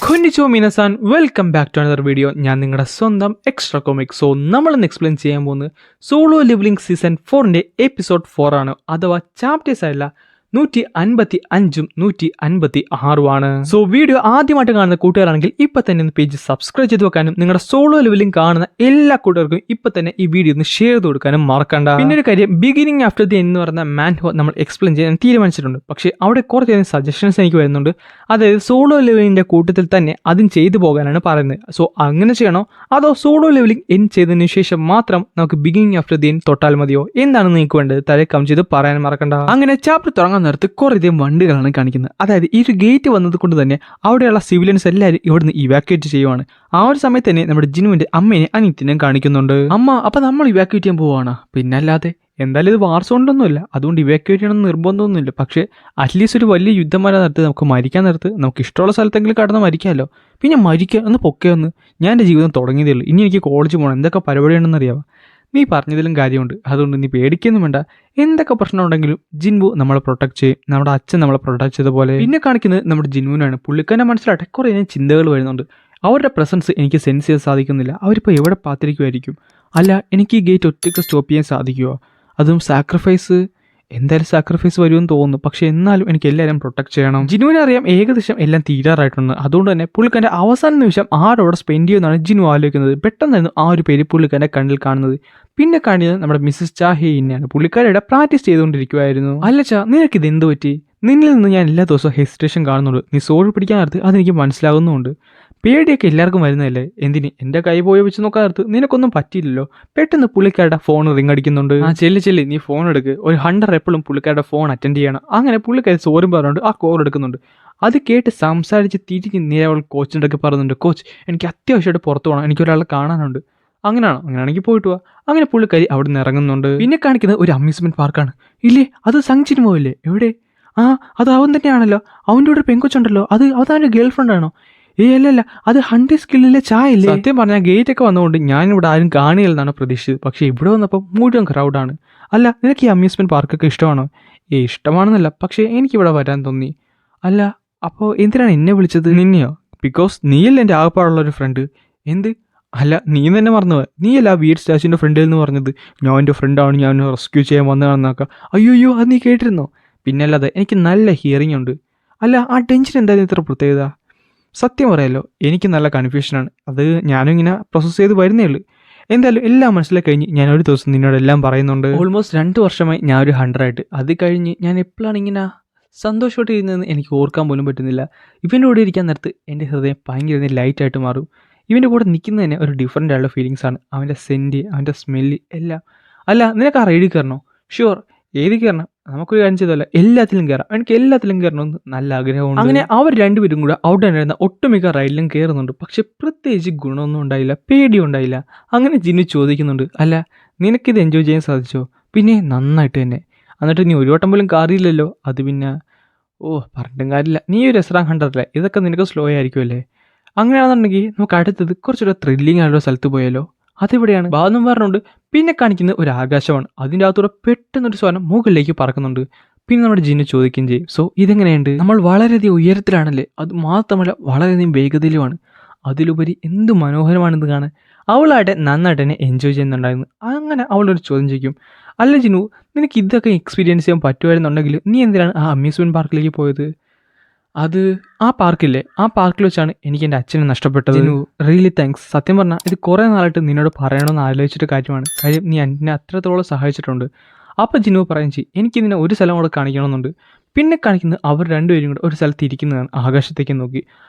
Konnichiwa minasan, welcome back to another video. ഞാൻ നിങ്ങളുടെ സ്വന്തം എക്സ്ട്രാ കോമിക്. സോ നമ്മളിന്ന് എക്സ്പ്ലെയിൻ ചെയ്യാൻ പോകുന്നത് സോളോ ലെവലിംഗ് സീസൺ 4ന്റെ എപ്പിസോഡ് 4 ആണ്. അഥവാ ചാപ്റ്റേഴ്സ് ആയല്ല 155ഉം 156ഉമാണ്. സോ വീഡിയോ ആദ്യമായിട്ട് കാണുന്ന കൂട്ടുകാരാണെങ്കിൽ ഇപ്പൊ തന്നെ ഒന്ന് പേജ് സബ്സ്ക്രൈബ് ചെയ്ത് വെക്കാനും നിങ്ങളുടെ സോളോ ലെവലിംഗ് കാണുന്ന എല്ലാ കൂട്ടുകാർക്കും ഇപ്പൊ തന്നെ ഈ വീഡിയോ ഒന്ന് ഷെയർ ചെയ്ത് കൊടുക്കാനും മറക്കണ്ട. പിന്നെ ഒരു കാര്യം, ബിഗിനിങ് ആഫ്റ്റർ ദി എന്ന് പറഞ്ഞ മാൻഹോ നമ്മൾ എക്സ്പ്ലെയിൻ ചെയ്യാൻ തീരുമാനിച്ചിട്ടുണ്ട്. പക്ഷേ അവിടെ കുറച്ചധികം സജഷൻസ് എനിക്ക് വരുന്നുണ്ട്. അതായത് സോളോ ലെവലിംഗിന്റെ കൂട്ടത്തിൽ തന്നെ അതും ചെയ്തു പോകാനാണ് പറയുന്നത്. സോ അങ്ങനെ ചെയ്യണോ അതോ സോളോ ലെവലിംഗ് എൻ ചെയ്തതിനു ശേഷം മാത്രം നമുക്ക് ബിഗിനിങ് ആഫ്റ്റർ ദി തൊട്ടാൽ മതിയോ? എന്താണ് നിങ്ങൾക്ക് വേണ്ടത്? താഴെ കമന്റ് ചെയ്ത് പറയാൻ മറക്കണ്ട. അങ്ങനെ ചാപ്റ്റർ തുടങ്ങാൻ നേരത്ത് കുറേയധികം വണ്ടികളാണ് കാണിക്കുന്നത്. അതായത് ഈ ഒരു ഗേറ്റ് വന്നത് കൊണ്ട് തന്നെ അവിടെയുള്ള സിവിലിയൻസ് എല്ലാവരും ഇവിടുന്ന് ഇവാക്യുവേറ്റ് ചെയ്യുവാണ്. ആ ഒരു സമയത്ത് തന്നെ നമ്മുടെ ജിനുവിന്റെ അമ്മേനെ അനിയത്തിനെയും കാണിക്കുന്നുണ്ട്. അമ്മ അപ്പൊ നമ്മൾ ഇവാക്യുവേറ്റ് ചെയ്യാൻ പോവാണ്. പിന്നല്ലാതെ എന്തായാലും ഇത് വാർ സോണിലൊന്നുമില്ല, അതുകൊണ്ട് ഇവാക്യുവേറ്റ് ചെയ്യണമെന്ന് നിർബന്ധമൊന്നുമില്ല. പക്ഷേ അറ്റ്ലീസ്റ്റ് ഒരു വലിയ യുദ്ധം വരാൻ നേരത്ത് നമുക്ക് മരിക്കാൻ നേരത്ത് നമുക്ക് ഇഷ്ടമുള്ള സ്ഥലത്തെങ്കിലും കടന്ന് മരിക്കാമല്ലോ. പിന്നെ മരിക്കുക ഒന്ന് പൊക്കെ ഒന്ന്. ഞാൻ എൻ്റെ ജീവിതം തുടങ്ങിയതേ ഉള്ളൂ. ഇനി എനിക്ക് കോളേജ് പോകണം. എന്തൊക്കെ പരിപാടിയാണെന്ന് അറിയാമോ? നീ പറഞ്ഞതിലും കാര്യമുണ്ട്. അതുകൊണ്ട് നീ പേടിക്കൊന്നും വേണ്ട. എന്തൊക്കെ പ്രശ്നം ഉണ്ടെങ്കിലും ജിൻവു നമ്മളെ പ്രൊട്ടക്ട് ചെയ്യും. നമ്മുടെ അച്ഛൻ നമ്മളെ പ്രൊട്ടക്ട് ചെയ്ത പോലെ. പിന്നെ കാണിക്കുന്നത് നമ്മുടെ ജിൻവുവിനാണ്. പുള്ളിക്കാരനെ മനസ്സിലാട്ടെ കുറേ ചിന്തകൾ വരുന്നുണ്ട്. അവരുടെ പ്രസൻസ് എനിക്ക് സെൻസ് ചെയ്യാൻ സാധിക്കുന്നില്ല. അവരിപ്പോൾ എവിടെ പാത്തിരിക്കുമായിരിക്കും? അല്ല, എനിക്ക് ഈ ഗേറ്റ് ഒറ്റയ്ക്ക് സ്റ്റോപ്പ് ചെയ്യാൻ സാധിക്കുമോ? അതും സാക്രിഫൈസ്, എന്തായാലും സാക്രിഫൈസ് വരുമെന്ന് തോന്നുന്നു. പക്ഷെ എന്നാലും എനിക്ക് എല്ലാവരും പ്രൊട്ടക്ട് ചെയ്യണം. ജിനുവിനെ അറിയാം ഏകദേശം എല്ലാം തീരാറായിട്ടുണ്ട്. അതുകൊണ്ട് തന്നെ പുള്ളിക്കാരൻ്റെ അവസാന നിമിഷം ആരോടെ സ്പെൻഡ് ചെയ്യുമെന്നാണ് ജിനു ആലോചിക്കുന്നത്. പെട്ടെന്നായിരുന്നു ആ ഒരു പേര് പുള്ളിക്കാരൻ്റെ കണ്ണിൽ കാണുന്നത്. പിന്നെ കാണുന്നത് നമ്മുടെ മിസ്സസ് ചാഹേനെയാണ്. പുള്ളിക്കാരുടെ പ്രാക്ടീസ് ചെയ്തുകൊണ്ടിരിക്കുമായിരുന്നു. അല്ല ചാ, നിനക്കിത് എന്ത് പറ്റി? നിന്നിൽ നിന്ന് ഞാൻ എല്ലാ ദിവസവും ഹെസിറ്റേഷൻ കാണുന്നുണ്ട്. നീ സോറി പിടിക്കാൻ നേരത്ത് അതെനിക്ക് മനസ്സിലാകുന്നുമുണ്ട്. പേടിയൊക്കെ എല്ലാവർക്കും വരുന്നതല്ലേ? എന്തിന് എൻ്റെ കൈ പോയി വെച്ച് നോക്കാൻ നേരത്ത് നിനക്കൊന്നും പറ്റിയില്ലല്ലോ. പെട്ടെന്ന് പുള്ളിക്കാരുടെ ഫോൺ റിങ് അടിക്കുന്നുണ്ട്. ആ ചെല്ലി നീ ഫോൺ എടുക്ക്. ഒരു ഹണ്ടർ എപ്പോഴും പുള്ളിക്കാരുടെ ഫോൺ അറ്റൻഡ് ചെയ്യണം. അങ്ങനെ പുള്ളിക്കാരി സോറി പറഞ്ഞുകൊണ്ട് ആ കോൾ എടുക്കുന്നുണ്ട്. അത് കേട്ട് സംസാരിച്ച് തിരിഞ്ഞ് നേരെ അവൾ കോച്ചിൻ്റെ ഒക്കെ പറയുന്നുണ്ട്, കോച്ച് എനിക്ക് അത്യാവശ്യമായിട്ട് പുറത്ത് പോകണം, എനിക്കൊരാളെ കാണാനുണ്ട്. അങ്ങനെയാണെങ്കിൽ പോയിട്ട് പോവാ. അങ്ങനെ പുള്ളിക്കാരി അവിടെ നിന്ന് ഇറങ്ങുന്നുണ്ട്. പിന്നെ കാണിക്കുന്നത് ഒരു അമ്യൂസ്മെന്റ് പാർക്കാണ്. ഇല്ലേ, അത് സംജിനുമോ ഇല്ലേ? എവിടെ? ആ, അത് അവൻ തന്നെയാണല്ലോ. അവൻ്റെ കൂടെ പെങ്കൊച്ചുണ്ടല്ലോ. അവൻ്റെ ഗേൾ ഫ്രണ്ട് ആണോ? അല്ലല്ല, അത് ഹണ്ടി സ്കില്ലിലെ ചായ ഇല്ലേ? സത്യം പറഞ്ഞാൽ ഗേറ്റ് ഒക്കെ വന്നുകൊണ്ട് ഞാനിവിടെ ആരും കാണില്ലെന്നാണ് പ്രതീക്ഷിച്ചത്. പക്ഷേ ഇവിടെ വന്നപ്പോൾ മുഴുവൻ ക്രൗഡാണ്. അല്ല, നിനക്ക് ഈ അമ്യൂസ്മെന്റ് പാർക്കൊക്കെ ഇഷ്ടമാണോ? ഇഷ്ടമാണെന്നല്ല, പക്ഷേ എനിക്കിവിടെ വരാൻ തോന്നി. അല്ല, അപ്പോൾ എന്തിനാണ് എന്നെ വിളിച്ചത്? നിന്നെയോ? ബിക്കോസ് നീയല്ലേ എൻ്റെ ആകപ്പാടുള്ളൊരു ഫ്രണ്ട്. എന്ത്? അല്ല, നീ തന്നെ മറന്നുപോയി. നീയല്ല ആ വീട് സ്റ്റാച്ചുവിൻ്റെ ഫ്രണ്ടിൽ നിന്ന് പറഞ്ഞത് ഞാൻ എൻ്റെ ഫ്രണ്ടാണ്, ഞാൻ റെസ്ക്യൂ ചെയ്യാൻ വന്നതാണെന്നൊക്കെ. അയ്യോ, അത് നീ കേട്ടിരുന്നോ? പിന്നല്ലാതെ എനിക്ക് നല്ല ഹിയറിംഗ് ഉണ്ട്. അല്ല, ആ ടെൻഷൻ എന്തായാലും ഇത്ര പ്രത്യേകത? സത്യം പറയാമല്ലോ, എനിക്ക് നല്ല കൺഫ്യൂഷനാണ്. അത് ഞാനും ഇങ്ങനെ പ്രോസസ്സ് ചെയ്ത് വരുന്നേ ഉള്ളൂ. എന്തായാലും എല്ലാം മനസ്സിലാക്കി കഴിഞ്ഞ് ഞാൻ ഒരു ദിവസം നിന്നോടെല്ലാം പറയുന്നുണ്ട്. ഓൾമോസ്റ്റ് 2 വർഷമായി ഞാൻ ഒരു ഹണ്ടറായിട്ട്. അത് കഴിഞ്ഞ് ഞാൻ എപ്പോഴാണ് ഇങ്ങനെ സന്തോഷമായിട്ട് ഇരുന്നതെന്ന് എനിക്ക് ഓർക്കാൻ പോലും പറ്റുന്നില്ല. ഇവൻ്റെ കൂടെ ഇരിക്കാൻ നേരത്ത് എൻ്റെ ഹൃദയം ഭയങ്കര ലൈറ്റായിട്ട് മാറും. ഇവൻ്റെ കൂടെ നിൽക്കുന്നത് തന്നെ ഒരു ഡിഫറൻ്റ് ആയുള്ള ഫീലിങ്സാണ്. അവൻ്റെ സെൻറ്റ്, അവൻ്റെ സ്മെല്ല് എല്ലാം. അല്ല, നിനക്ക് ആ റൈഡിൽ കയറണോ? ഷുവർ, ഏത് കയറണം? നമുക്കൊരു കാര്യം ചെയ്തല്ല, എല്ലാത്തിലും കയറാം. എനിക്ക് എല്ലാത്തിലും കയറണമെന്ന് നല്ല ആഗ്രഹമുണ്ട്. അങ്ങനെ അവർ രണ്ടുപേരും കൂടെ അവിടെ ഉണ്ടായിരുന്ന ഒട്ടുമിക്ക റൈഡിലും കയറുന്നുണ്ട്. പക്ഷെ പ്രത്യേകിച്ച് ഗുണമൊന്നും ഉണ്ടായില്ല, പേടിയും ഉണ്ടായില്ല. അങ്ങനെ ജിന്നു ചോദിക്കുന്നുണ്ട്, അല്ല നിനക്കിത് എൻജോയ് ചെയ്യാൻ സാധിച്ചോ? പിന്നെ നന്നായിട്ട് തന്നെ. എന്നിട്ട് നീ ഒരു വട്ടം പോലും കാറിയില്ലല്ലോ. അത് പിന്നെ പറഞ്ഞിട്ടും കാര്യമില്ല, നീ ഒരു എസ്രാങ് ഹണ്ടറല്ലേ, ഇതൊക്കെ നിനക്ക് സ്ലോ ആയിരിക്കുമല്ലേ? അങ്ങനെയാണെന്നുണ്ടെങ്കിൽ നമുക്ക് അടുത്തത് കുറച്ചുകൂടെ ത്രില്ലിംഗ് ആയിട്ടുള്ള സ്ഥലത്ത് പോയാലോ? അതെവിടെയാണ്? ഭാഗം പറഞ്ഞുകൊണ്ട് പിന്നെ കാണിക്കുന്നത് ഒരു ആകാശമാണ്. അതിൻ്റെ അകത്തൂടെ പെട്ടെന്നൊരു സ്വനം മുകളിലേക്ക് പറക്കുന്നുണ്ട്. പിന്നെ നമ്മുടെ ജിന്നു ചോദിക്കുകയും ചെയ്യും, സോ ഇതെങ്ങനെയുണ്ട്? നമ്മൾ വളരെയധികം ഉയരത്തിലാണല്ലേ? അത് മാത്രമല്ല വളരെയധികം വേഗതയിലുമാണ്. അതിലുപരി എന്ത് മനോഹരമാണെന്ന് കാണാൻ. അവളായിട്ട് നന്നായിട്ട് തന്നെ എൻജോയ് ചെയ്യുന്നുണ്ടായിരുന്നു. അങ്ങനെ അവളൊരു ചോദ്യം ചോദിക്കും, അല്ല ജിന്നു, നിനക്ക് ഇതൊക്കെ എക്സ്പീരിയൻസ് ചെയ്യാൻ പറ്റുമായിരുന്നുണ്ടെങ്കിൽ നീ എന്തിനാണ് ആ അമ്യൂസ്മെൻറ്റ് പാർക്കിലേക്ക് പോയത്? അത് ആ പാർക്കില്ലേ, ആ പാർക്കിൽ വെച്ചാണ് എനിക്ക് എൻ്റെ അച്ഛനെ നഷ്ടപ്പെട്ടത്. Jinu, really thanks. സത്യം പറഞ്ഞാൽ ഇത് കുറേ നാളായിട്ട് നിന്നോട് പറയണമെന്ന് ആലോചിച്ചിട്ട് കാര്യമാണ്. കാര്യം നീ എന്നെ അത്രത്തോളം സഹായിച്ചിട്ടുണ്ട്. അപ്പോൾ ജിനു പറയും ചെയ്യും, എനിക്കിതിനെ ഒരു സ്ഥലം കൂടെ കാണിക്കണമെന്നുണ്ട്. പിന്നെ കാണിക്കുന്നത് അവർ രണ്ടുപേരും കൂടെ ഒരു സ്ഥലത്ത് ഇരിക്കുന്നതാണ്, ആകാശത്തേക്ക് നോക്കി.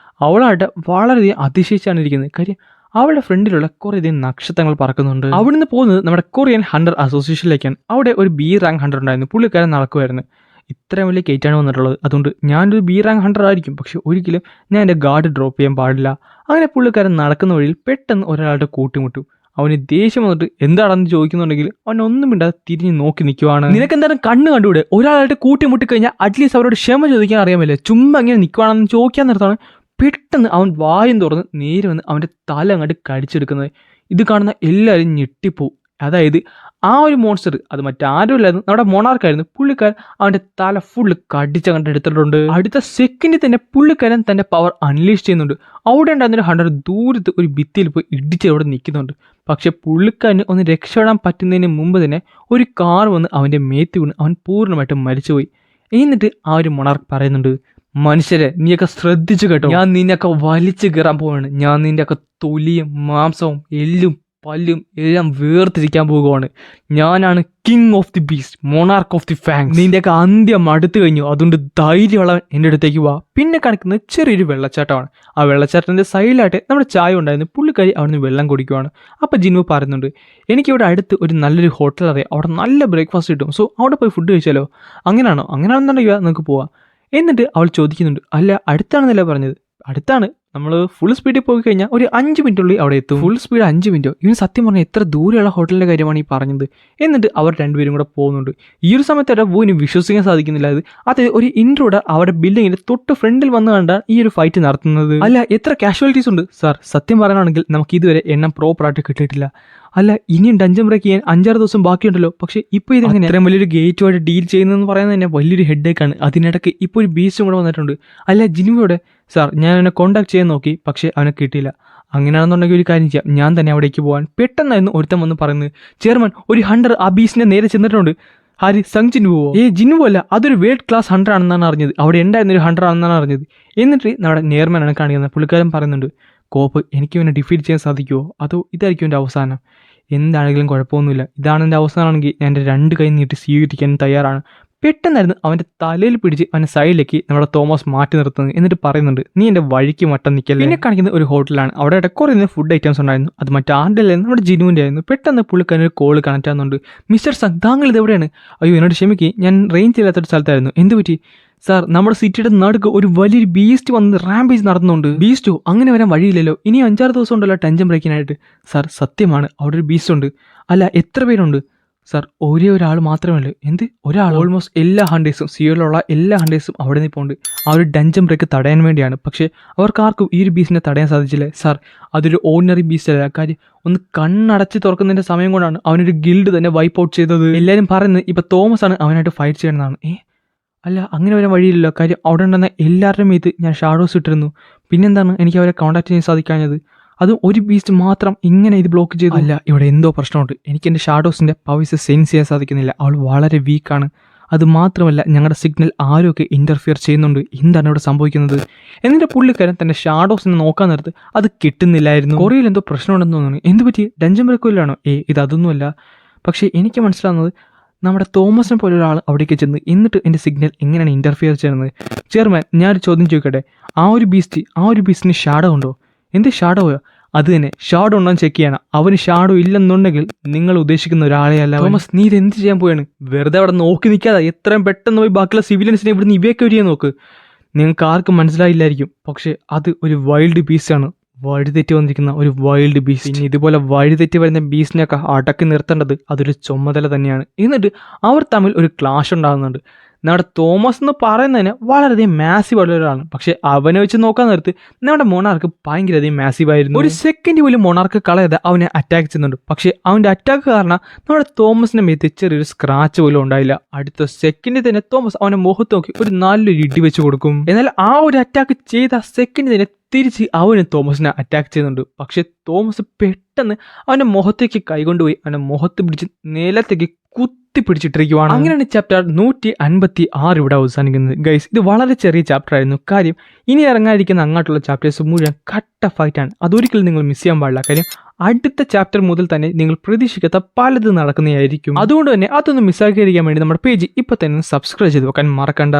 അവളായിട്ട് വളരെയധികം അതിശയിച്ചാണ് ഇരിക്കുന്നത്. കാര്യം അവളുടെ ഫ്രണ്ടിലുള്ള കുറേയധികം നക്ഷത്രങ്ങൾ പറക്കുന്നുണ്ട്. അവിടുന്ന് പോകുന്നത് നമ്മുടെ കൊറിയൻ ഹണ്ടർ അസോസിയേഷനിലേക്കാണ്. അവിടെ ഒരു ബി റാങ്ക് ഹണ്ടർ ഉണ്ടായിരുന്നു. പുള്ളിക്കാരൻ നടക്കുമായിരുന്നു. ഇത്രയും വലിയ കേറ്റാണ് വന്നിട്ടുള്ളത്. അതുകൊണ്ട് ഞാനൊരു ബി റാങ്ക് ഹണ്ടർ ആയിരിക്കും, പക്ഷെ ഒരിക്കലും ഞാൻ എൻ്റെ ഗാർഡ് ഡ്രോപ്പ് ചെയ്യാൻ പാടില്ല. അങ്ങനെ പുള്ളിക്കാരൻ നടക്കുന്ന വഴിയിൽ പെട്ടെന്ന് ഒരാളുടെ കൂട്ടിമുട്ടും. അവന് ദേഷ്യം വന്നിട്ട് എന്താണെന്ന് ചോദിക്കുന്നുണ്ടെങ്കിൽ അവൻ ഒന്നും മിണ്ടാതെ തിരിഞ്ഞ് നോക്കി നിൽക്കുവാണ്. നിനക്ക് എന്തായാലും കണ്ണ് കണ്ടുകൂടെ? ഒരാളായിട്ട് കൂട്ടിമുട്ടിക്കഴിഞ്ഞാൽ അറ്റ്ലീസ്റ്റ് അവരോട് ക്ഷമ ചോദിക്കാൻ അറിയാമല്ലേ? ചുമ്മാ ഇങ്ങനെ നിൽക്കുവാണെന്ന് ചോദിക്കാൻ നിർത്താണ് പെട്ടെന്ന് അവൻ വായും തുറന്ന് നേരെ വന്ന് അവൻ്റെ തല അങ്ങോട്ട് കടിച്ചെടുക്കുന്നത്. ഇത് കാണുന്ന എല്ലാവരും ഞെട്ടിപ്പോവും. അതായത് ആ ഒരു മോൺസ്റ്റർ അത് മറ്റാരുമില്ലായിരുന്നു, നമ്മുടെ മൊണാർക്കായിരുന്നു. പുള്ളിക്കാരൻ അവൻ്റെ തല ഫുള്ള് കടിച്ചങ്ങോട്ട് എടുത്തിട്ടുണ്ട്. അടുത്ത സെക്കൻഡിൽ തന്നെ പുള്ളിക്കാരൻ തൻ്റെ പവർ അൺലീഷ് ചെയ്യുന്നുണ്ട്. അവിടെ ഉണ്ടായിരുന്നൊരു 100 ദൂരത്ത് ഒരു ഭിത്തിയിൽ പോയി ഇടിച്ച് അവിടെ നിൽക്കുന്നുണ്ട്. പക്ഷെ പുള്ളിക്കാരന് ഒന്ന് രക്ഷപ്പെടാൻ പറ്റുന്നതിന് മുമ്പ് തന്നെ ഒരു കാർ വന്ന് അവൻ്റെ മേത്ത് വീണ് അവൻ പൂർണ്ണമായിട്ടും മരിച്ചുപോയി. എന്നിട്ട് ആ ഒരു മൊണാർക്ക് പറയുന്നുണ്ട്, മനുഷ്യരെ നീയൊക്കെ ശ്രദ്ധിച്ചു കേട്ടോ, ഞാൻ നിന്നെയൊക്കെ വലിച്ചു കയറാൻ പോവാണ്. ഞാൻ നിൻ്റെയൊക്കെ തൊലിയും മാംസവും എല്ലും പല്ലും എല്ലാം വേർതിരിക്കാൻ പോകുവാണ്. ഞാനാണ് king of the beast, monarch of the fangs. നിന്റെയൊക്കെ അന്ത്യം അടുത്ത് കഴിഞ്ഞു, അതുകൊണ്ട് ധൈര്യമുള്ള എൻ്റെ അടുത്തേക്ക് പോവാ. പിന്നെ കാണിക്കുന്നത് ചെറിയൊരു വെള്ളച്ചാട്ടമാണ്. ആ വെള്ളച്ചാട്ടത്തിൻ്റെ സൈഡിലായിട്ട് നമ്മുടെ ചായ ഉണ്ടായിരുന്നു. പുള്ളിക്കാരി അവിടുന്ന് വെള്ളം കുടിക്കുവാണ്. അപ്പോൾ ജിൻവു പറയുന്നുണ്ട്, എനിക്കിവിടെ അടുത്ത് ഒരു നല്ലൊരു ഹോട്ടൽ അറിയാം, അവിടെ നല്ല ബ്രേക്ക്ഫാസ്റ്റ് കിട്ടും, സോ അവിടെ പോയി ഫുഡ് കഴിച്ചാലോ? അങ്ങനെയാണെന്നുണ്ടെങ്കിൽ നിങ്ങൾക്ക് പോവാം. എന്നിട്ട് അവൾ ചോദിക്കുന്നുണ്ട്, അല്ല അടുത്താണെന്നല്ല പറഞ്ഞത്? അടുത്താണ്, നമ്മൾ ഫുൾ സ്പീഡിൽ പോയി കഴിഞ്ഞാൽ ഒരു 5 മിനിറ്റുള്ളിൽ അവിടെ എത്തും. ഫുൾ സ്പീഡ് 5 മിനിറ്റോ? ഇവന് സത്യം പറഞ്ഞാൽ എത്ര ദൂരെയുള്ള ഹോട്ടലിൻ്റെ കാര്യമാണ് ഈ പറഞ്ഞത്. എന്നിട്ട് അവർ രണ്ടുപേരും കൂടെ പോകുന്നുണ്ട്. ഈ ഒരു സമയത്ത് അവിടെ പോയിന് വിശ്വസിക്കാൻ സാധിക്കുന്നില്ല. അത് ഒരു ഇൻട്രൂഡർ അവിടെ ബിൽഡിങ്ങിൻ്റെ തൊട്ട് ഫ്രണ്ടിൽ വന്നു കണ്ടാണ് ഈ ഒരു ഫൈറ്റ് നടത്തുന്നത്. അല്ല എത്ര കാഷ്വാലിറ്റീസ് ഉണ്ട് സാർ? സത്യം പറയാനാണെങ്കിൽ നമുക്ക് ഇതുവരെ എണ്ണം പ്രോപ്പറായിട്ട് കിട്ടിയിട്ടില്ല. അല്ല ഇനിയും ഡഞ്ചൻ ബ്രേക്ക് ചെയ്യാൻ 5-6 ദിവസം ബാക്കിയുണ്ടല്ലോ. പക്ഷേ ഇപ്പോൾ ഇതെങ്ങനെ ഇത്രയും വലിയൊരു ഗേറ്റുമായിട്ട് ഡീൽ ചെയ്യുന്നതെന്ന് പറയുന്നത് തന്നെ വലിയൊരു ഹെഡേക്കാണ്. അതിനിടയ്ക്ക് ഇപ്പോൾ ഒരു ബീസ്റ്റും കൂടെ വന്നിട്ടുണ്ട്. അല്ല ജിൻവുയോടെ? സാർ ഞാൻ അവനെ കോൺടാക്ട് ചെയ്യാൻ നോക്കി, പക്ഷേ അവനെ കിട്ടിയില്ല. അങ്ങനെയാണെന്നുണ്ടെങ്കിൽ ഒരു കാര്യം ചെയ്യാം, ഞാൻ തന്നെ അവിടേക്ക് പോകാൻ. പെട്ടെന്നായിരുന്നു ഒരുത്തൻ വന്ന് പറയുന്നത്, ചെയർമാൻ ഒരു 100 ആ ബീസ്റ്റിനെ നേരെ ചെന്നിട്ടുണ്ട്. ആര്? സങ് ജിൻവുവോ? ജിൻവു അല്ല, അതൊരു വേൾഡ് ക്ലാസ് 100 ആണെന്നാണ് അറിഞ്ഞത്. അവിടെ ഉണ്ടായിരുന്നൊരു 100 ആണെന്നാണ് അറിഞ്ഞത്. എന്നിട്ട് നമ്മുടെ നേർമാനാണ് കാണിക്കുന്നത്. പുള്ളിക്കാരൻ പറയുന്നുണ്ട്, കോപ്പ് എനിക്ക് ഇവനെ ഡിഫീറ്റ് ചെയ്യാൻ സാധിക്കുമോ, അതോ ഇതായിരിക്കും എൻ്റെ അവസാനം? എന്താണെങ്കിലും കുഴപ്പമൊന്നുമില്ല, ഇതാണ് എൻ്റെ അവസാനമാണെങ്കിൽ ഞാൻ എൻ്റെ 2 കൈ നീട്ടി സ്വീകരിക്കാൻ തയ്യാറാണ്. പെട്ടെന്നായിരുന്നു അവൻ്റെ തലയിൽ പിടിച്ച് അവൻ്റെ സൈഡിലേക്ക് നമ്മുടെ തോമസ് മാറ്റി നിർത്തുന്നത്. എന്നിട്ട് പറയുന്നുണ്ട്, നീ എൻ്റെ വഴിക്ക് മട്ടം നിൽക്കല്ലേ. പിന്നെ കാണിക്കുന്ന ഒരു ഹോട്ടലാണ്. അവിടെ കുറേ ഫുഡ് ഐറ്റംസ് ഉണ്ടായിരുന്നു. അത് മറ്റാരുടെ ആയിരുന്നു, നമ്മുടെ ജിനുവിൻ്റെ ആയിരുന്നു. പെട്ടെന്ന് പുള്ളിക്കാരൻ ഒരു കോൾ കണക്ട് ആകുന്നുണ്ട്. മിസ്റ്റർ സങ്, താങ്കൾ ഇത് എവിടെയാണ്? അയ്യോ എന്നോട് ക്ഷമിക്ക്, ഞാൻ റേഞ്ച് ഇല്ലാത്തൊരു സ്ഥലത്തായിരുന്നു. എന്ത് പറ്റി? സാർ നമ്മുടെ സിറ്റിയുടെ നടുക്ക് ഒരു വലിയൊരു ബീസ്റ്റ് വന്ന് റാമ്പേജ് നടത്തുന്നുണ്ട്. ബീസ്റ്റോ? അങ്ങനെ വരാൻ വഴിയില്ലല്ലോ, ഇനി 5-6 ദിവസം ഉണ്ടല്ലോ ടെൻഷൻ ബ്രേക്കിനായിട്ട്. സാർ സത്യമാണ്, അവിടെ ഒരു ബീസ്റ്റ് ഉണ്ട്. അല്ല എത്ര പേരുണ്ട്? സാർ ഒരേ ഒരാൾ മാത്രമേ. എന്ത് ഒരാൾ? ഓൾമോസ്റ്റ് എല്ലാ ഹണ്ടേഴ്സും, സിയോയിലുള്ള എല്ലാ ഹണ്ടേഴ്സും അവിടെ നിൽപ്പുണ്ട്. ആ ഒരു ഡഞ്ചൻ ബ്രേക്ക് തടയാൻ വേണ്ടിയാണ്. പക്ഷേ അവർക്കാർക്കും ഈ ഒരു ബീസ്റ്റിനെ തടയാൻ സാധിച്ചില്ല. സാർ അതൊരു ഓർഡിനറി ബീസ്റ്റ് അല്ല. കാര്യം ഒന്ന് കണ്ണടച്ച് തുറക്കുന്നതിൻ്റെ സമയം കൊണ്ടാണ് അവനൊരു ഗിൽഡ് തന്നെ വൈപ്പ് ഔട്ട് ചെയ്തത്. എല്ലാവരും പറയുന്നത് ഇപ്പം തോമസ് ആണ് അവനായിട്ട് ഫൈറ്റ് ചെയ്യണമെന്നാണ്. അല്ല അങ്ങനെ വരാൻ വഴിയില്ലല്ലോ. കാര്യം അവിടെ ഉണ്ടെന്ന എല്ലാവരുടെയും മേത്ത് ഞാൻ ഷാഡോസ് ഇട്ടിരുന്നു. പിന്നെന്താണ് എനിക്ക് അവരെ കോൺടാക്ട് ചെയ്യാൻ സാധിക്കാഞ്ഞത്? അതും ഒരു ബീസ്റ്റ് മാത്രം ഇങ്ങനെ ഇത് ബ്ലോക്ക് ചെയ്തു. അല്ല ഇവിടെ എന്തോ പ്രശ്നമുണ്ട്. എനിക്ക് എൻ്റെ ഷാഡോസിൻ്റെ പവേഴ്സ് സെൻസ് ചെയ്യാൻ സാധിക്കുന്നില്ല. അവൾ വളരെ വീക്കാണ്. അത് മാത്രമല്ല ഞങ്ങളുടെ സിഗ്നൽ ആരൊക്കെ ഇൻ്റർഫിയർ ചെയ്യുന്നുണ്ട്. എന്താണ് ഇവിടെ സംഭവിക്കുന്നത്? എന്നിട്ട് പുള്ളിക്കാരൻ തൻ്റെ ഷാഡോസിനെ നോക്കാൻ നേരത്ത് അത് കിട്ടുന്നില്ലായിരുന്നു. കൊറിയയിൽ എന്തോ പ്രശ്നമുണ്ടെന്ന് തോന്നുന്നു. എന്ത് പറ്റി? ഡഞ്ചൻ ബ്രേക്കിലാണോ? ഇതൊന്നുമല്ല. പക്ഷേ എനിക്ക് മനസ്സിലാവുന്നത് നമ്മുടെ തോമസിനെ പോലെ ഒരാൾ അവിടേക്ക് ചെന്ന് എന്നിട്ട് എൻ്റെ സിഗ്നൽ എങ്ങനെയാണ് ഇൻ്റർഫിയർ ചെയ്യുന്നത്? ചെയർമാൻ ഞാനൊരു ചോദ്യം ചോദിക്കട്ടെ, ആ ഒരു ബീസ്റ്റിന് ഷാഡോ ഉണ്ടോ? എന്ത് ഷാഡോയോ? അത് തന്നെ, ഷാഡോ ഉണ്ടോ ചെക്ക് ചെയ്യണം. അവന് ഷാഡോ ഇല്ലെന്നുണ്ടെങ്കിൽ നിങ്ങൾ ഉദ്ദേശിക്കുന്ന ഒരാളെ അല്ല. തോമസ് നീ ഇത് എന്ത് ചെയ്യാൻ പോയാണ്? വെറുതെ അവിടെ നോക്കി നിൽക്കാതെ എത്രയും പെട്ടെന്ന് പോയി ബാക്കിയുള്ള സിവിലിയൻസിനെ ഇവിടുന്ന് ഇവയൊക്കെ ചെയ്യാൻ നോക്ക്. നിങ്ങൾക്ക് ആർക്കും മനസ്സിലായില്ലായിരിക്കും, പക്ഷേ അത് ഒരു വൈൽഡ് ബീസ്റ്റാണ്. വഴിതെറ്റി വന്നിരിക്കുന്ന ഒരു വൈൽഡ് ബീസ്റ്റ്. ഇനി ഇതുപോലെ വഴിതെറ്റി വരുന്ന ബീസ്റ്റിനെയൊക്കെ അടക്കി നിർത്തേണ്ടത് അതൊരു ചുമതല തന്നെയാണ്. എന്നിട്ട് അവർ തമ്മിൽ ഒരു ക്ലാഷ് ഉണ്ടാകുന്നുണ്ട്. നമ്മുടെ തോമസ് എന്ന് പറയുന്നതിന് വളരെയധികം മാസീവ് ആയിട്ടുള്ള ഒരാളാണ്. പക്ഷെ അവനെ വെച്ച് നോക്കാൻ നേരത്ത് നമ്മുടെ മൊണാർക്ക് ഭയങ്കരധികം മാസീവ് ആയിരുന്നു. ഒരു സെക്കൻഡ് പോലും മൊണാർക്ക് കളയാതെ അവനെ അറ്റാക്ക് ചെയ്യുന്നുണ്ട്. പക്ഷെ അവൻ്റെ അറ്റാക്ക് കാരണം നമ്മുടെ തോമസിന്റെ മേത്ത് ചെറിയൊരു സ്ക്രാച്ച് പോലും ഉണ്ടായില്ല. അടുത്ത സെക്കൻഡിൽ തന്നെ തോമസ് അവൻ്റെ മുഖത്ത് നോക്കി ഒരു നല്ലൊരു ഇടി വെച്ച് കൊടുക്കും. എന്നാൽ ആ ഒരു അറ്റാക്ക് ചെയ്ത സെക്കൻഡിൽ തന്നെ തിരിച്ച് അവന് തോമസിനെ അറ്റാക്ക് ചെയ്യുന്നുണ്ട്. പക്ഷെ തോമസ് പെട്ടെന്ന് അവൻ്റെ മുഖത്തേക്ക് കൈകൊണ്ടുപോയി അവൻ്റെ മുഖത്ത് പിടിച്ച് നിലത്തേക്ക് കുത്തിപ്പിടിച്ചിട്ടിരിക്കുവാണ്. അങ്ങനെയാണ് ചാപ്റ്റർ 156 ഇവിടെ അവസാനിക്കുന്നത്. ഗൈസ് ഇത് വളരെ ചെറിയ ചാപ്റ്റർ ആയിരുന്നു. കാര്യം ഇനി ഇറങ്ങാതിരിക്കുന്ന അങ്ങോട്ടുള്ള ചാപ്റ്റേഴ്സ് മുഴുവൻ കട്ട ഫൈറ്റാണ്. അതൊരിക്കലും നിങ്ങൾ മിസ് ചെയ്യാൻ പാടില്ല. കാര്യം അടുത്ത ചാപ്റ്റർ മുതൽ തന്നെ നിങ്ങൾ പ്രതീക്ഷിക്കാത്ത പലതും നടക്കുന്നതായിരിക്കും. അതുകൊണ്ട് തന്നെ അതൊന്നും മിസ്സാക്കിയിരിക്കാൻ വേണ്ടി നമ്മുടെ പേജ് ഇപ്പൊ തന്നെ സബ്സ്ക്രൈബ് ചെയ്ത് വെക്കാൻ മറക്കണ്ട.